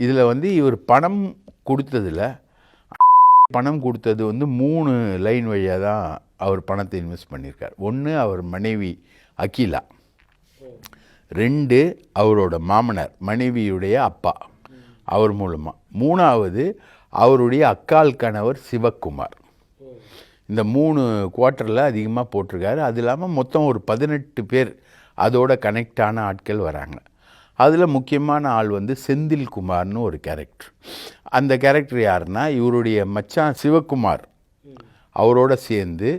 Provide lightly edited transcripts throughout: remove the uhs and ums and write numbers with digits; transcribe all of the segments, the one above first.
இதில் வந்து இவர் பணம் கொடுத்தது வந்து 3 லைன் வழியாக தான் அவர் பணத்தை இன்வெஸ்ட் பண்ணியிருக்கார். ஒன்று அவர் மனைவி அகிலா, 2 அவரோட மாமனார் மனைவியுடைய அப்பா அவர் மூலமாக, 3வது அவருடைய அக்கால் கணவர் சிவக்குமார். இந்த 3 குவார்ட்டரில் அதிகமாக போட்டிருக்காரு. அது இல்லாமல் மொத்தம் ஒரு 18 பேர் அதோட கனெக்டான ஆட்கள் வராங்க. அதில் முக்கியமான ஆள் வந்து செந்தில்குமார்னு ஒரு கேரக்டர். அந்த கேரக்டர் யாருன்னா இவருடைய மச்சான் சிவக்குமார் அவரோட சேர்ந்து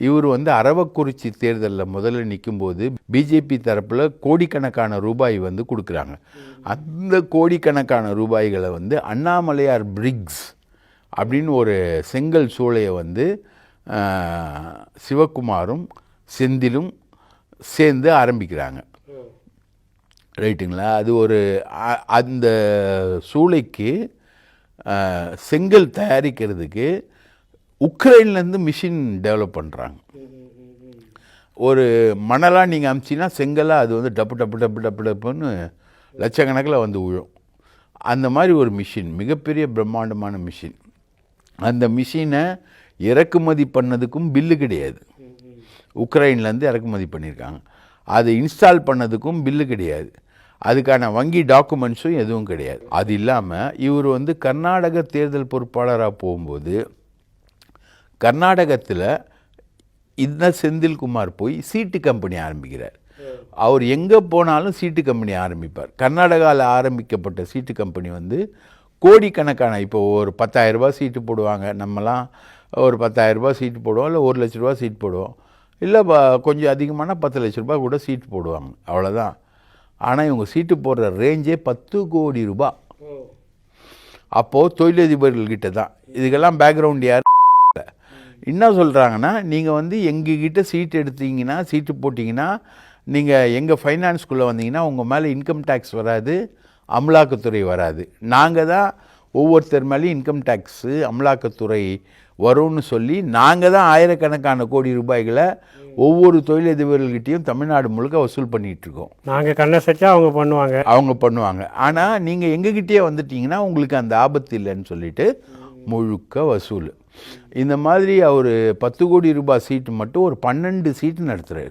இவர் வந்து அரவக்குறிச்சி தேர்தலில் முதல்ல நிற்கும்போது பிஜேபி தரப்பில் கோடிக்கணக்கான ரூபாய் வந்து கொடுக்குறாங்க. அந்த கோடிக்கணக்கான ரூபாய்களை வந்து அண்ணாமலையார் பிரிக்ஸ் அப்படின்னு ஒரு செங்கல் சூளையை வந்து சிவக்குமாரும் செந்திலும் சேர்ந்து ஆரம்பிக்கிறாங்க. ரைட்டுங்களா? அது ஒரு அந்த சூளைக்கு செங்கல் தயாரிக்கிறதுக்கு உக்ரைன்லேருந்து மிஷின் டெவலப் பண்ணுறாங்க. ஒரு மணலாக நீங்கள் அமிச்சின்னா செங்கலாக அது வந்து டப்பு டப்பு டப்பு டப்பு டப்புன்னு லட்சக்கணக்கில் வந்து விழும். அந்த மாதிரி ஒரு மிஷின், மிகப்பெரிய பிரம்மாண்டமான மிஷின். அந்த மிஷினை இறக்குமதி பண்ணதுக்கும் பில்லு கிடையாது. உக்ரைன்லேருந்து இறக்குமதி பண்ணியிருக்காங்க. அதை இன்ஸ்டால் பண்ணதுக்கும் பில்லு கிடையாது. அதுக்கான வங்கி டாக்குமெண்ட்ஸும் எதுவும் கிடையாது. அது இல்லாமல் இவர் வந்து கர்நாடக தேர்தல் பொறுப்பாளராக போகும்போது கர்நாடகத்தில் இந்த செந்தில்குமார் போய் சீட்டு கம்பெனி ஆரம்பிக்கிறார். அவர் எங்கே போனாலும் சீட்டு கம்பெனி ஆரம்பிப்பார். கர்நாடகாவில் ஆரம்பிக்கப்பட்ட சீட்டு கம்பெனி வந்து கோடிக்கணக்கான, இப்போ ஒரு 10,000 ரூபா சீட்டு போடுவாங்க. நம்மலாம் ஒரு 10,000 ரூபா சீட்டு போடுவோம், இல்லை 1 லட்ச ரூபா சீட் போடுவோம், இல்லை கொஞ்சம் அதிகமான 10 லட்ச ரூபா கூட சீட்டு போடுவாங்க, அவ்வளோதான். ஆனால் இவங்க சீட்டு போடுற ரேஞ்சே 10 கோடி ரூபா. அப்போது தொழிலதிபர்கள்கிட்ட தான். இதுக்கெல்லாம் பேக்ரவுண்ட் யார் என்ன சொல்கிறாங்கன்னா, நீங்கள் வந்து எங்ககிட்ட சீட்டு எடுத்தீங்கன்னா, சீட்டு போட்டிங்கன்னா, நீங்கள் எங்கள் ஃபைனான்ஸ்குள்ளே வந்தீங்கன்னா உங்கள் மேலே இன்கம் டேக்ஸ் வராது, அமலாக்கத்துறை வராது. நாங்கள் தான் ஒவ்வொருத்தர் மேலேயும் இன்கம் டேக்ஸு அமலாக்கத்துறை வரும்னு சொல்லி நாங்கள் தான் ஆயிரக்கணக்கான கோடி ரூபாய்களை ஒவ்வொரு தொழிலதிபர்கள்கிட்டையும் தமிழ்நாடு முழுக்க வசூல் பண்ணிகிட்ருக்கோம். நாங்கள் கண்ணை சச்சா அவங்க பண்ணுவாங்க. ஆனால் நீங்கள் எங்ககிட்டயே வந்துட்டிங்கன்னா உங்களுக்கு அந்த ஆபத்து இல்லைன்னு சொல்லிட்டு முழுக்க வசூல். இந்த மாதிரி அவர் 10 கோடி ரூபாய் சீட்டு மட்டும் ஒரு 12 சீட்டு நடத்துகிறார்.